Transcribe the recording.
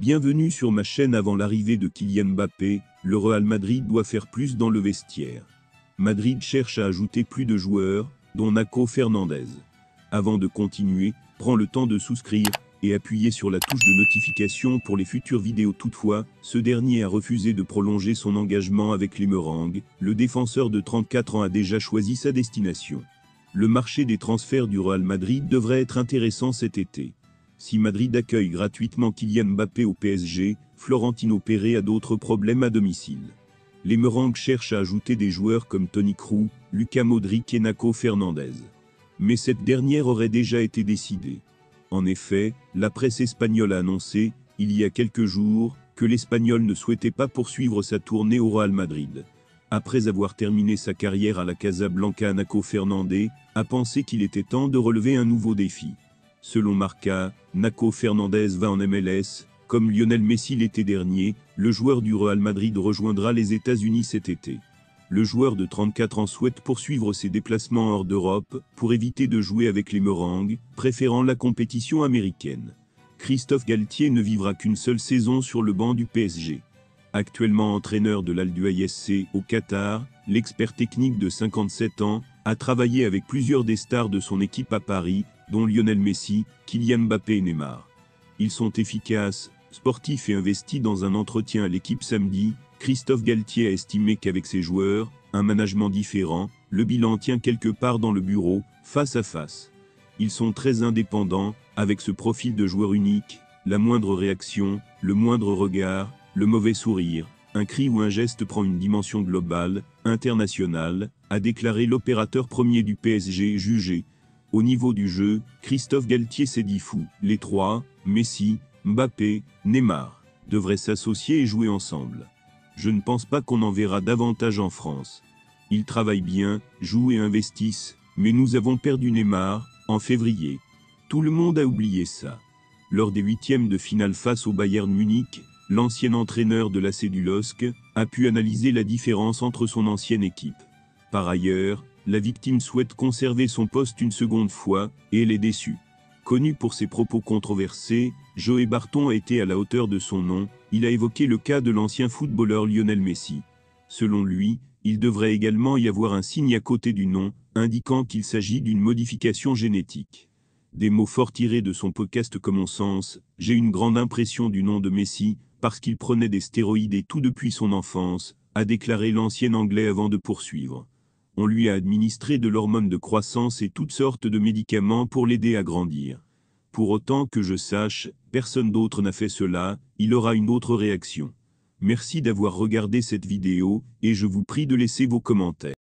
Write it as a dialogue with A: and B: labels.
A: Bienvenue sur ma chaîne. Avant l'arrivée de Kylian Mbappé, le Real Madrid doit faire plus dans le vestiaire. Madrid cherche à ajouter plus de joueurs, dont Nacho Fernandez. Avant de continuer, prends le temps de souscrire et appuyer sur la touche de notification pour les futures vidéos. Toutefois, ce dernier a refusé de prolonger son engagement avec les Merengues. Le défenseur de 34 ans a déjà choisi sa destination. Le marché des transferts du Real Madrid devrait être intéressant cet été. Si Madrid accueille gratuitement Kylian Mbappé au PSG, Florentino Pérez a d'autres problèmes à domicile. Les Merengues cherchent à ajouter des joueurs comme Toni Kroos, Luka Modric et Nacho Fernandez. Mais cette dernière aurait déjà été décidée. En effet, la presse espagnole a annoncé, il y a quelques jours, que l'Espagnol ne souhaitait pas poursuivre sa tournée au Real Madrid. Après avoir terminé sa carrière à la Casablanca, Nacho Fernandez a pensé qu'il était temps de relever un nouveau défi. Selon Marca, Nacho Fernandez va en MLS. Comme Lionel Messi l'été dernier, le joueur du Real Madrid rejoindra les États-Unis cet été. Le joueur de 34 ans souhaite poursuivre ses déplacements hors d'Europe pour éviter de jouer avec les Merengues, préférant la compétition américaine. Christophe Galtier ne vivra qu'une seule saison sur le banc du PSG. Actuellement entraîneur de l'Al-Duhail SC au Qatar, l'expert technique de 57 ans a travaillé avec plusieurs des stars de son équipe à Paris, dont Lionel Messi, Kylian Mbappé et Neymar. Ils sont efficaces, sportifs et investis. Dans un entretien à l'équipe samedi, Christophe Galtier a estimé qu'avec ses joueurs, un management différent, le bilan tient quelque part dans le bureau, face à face. Ils sont très indépendants, avec ce profil de joueur unique, la moindre réaction, le moindre regard, le mauvais sourire, un cri ou un geste prend une dimension globale, internationale, a déclaré l'opérateur premier du PSG jugé. Au niveau du jeu, Christophe Galtier s'est dit fou. Les trois, Messi, Mbappé, Neymar, devraient s'associer et jouer ensemble. Je ne pense pas qu'on en verra davantage en France. Ils travaillent bien, jouent et investissent, mais nous avons perdu Neymar, en février. Tout le monde a oublié ça. Lors des huitièmes de finale face au Bayern Munich, l'ancien entraîneur de l'AC du LOSC a pu analyser la différence entre son ancienne équipe. Par ailleurs, la victime souhaite conserver son poste une seconde fois, et elle est déçue. Connu pour ses propos controversés, Joey Barton a été à la hauteur de son nom. Il a évoqué le cas de l'ancien footballeur Lionel Messi. Selon lui, il devrait également y avoir un signe à côté du nom, indiquant qu'il s'agit d'une modification génétique. Des mots forts tirés de son podcast Common Sense. J'ai une grande impression du nom de Messi, parce qu'il prenait des stéroïdes et tout depuis son enfance, a déclaré l'ancien Anglais avant de poursuivre. On lui a administré de l'hormone de croissance et toutes sortes de médicaments pour l'aider à grandir. Pour autant que je sache, personne d'autre n'a fait cela, il aura une autre réaction. Merci d'avoir regardé cette vidéo, et je vous prie de laisser vos commentaires.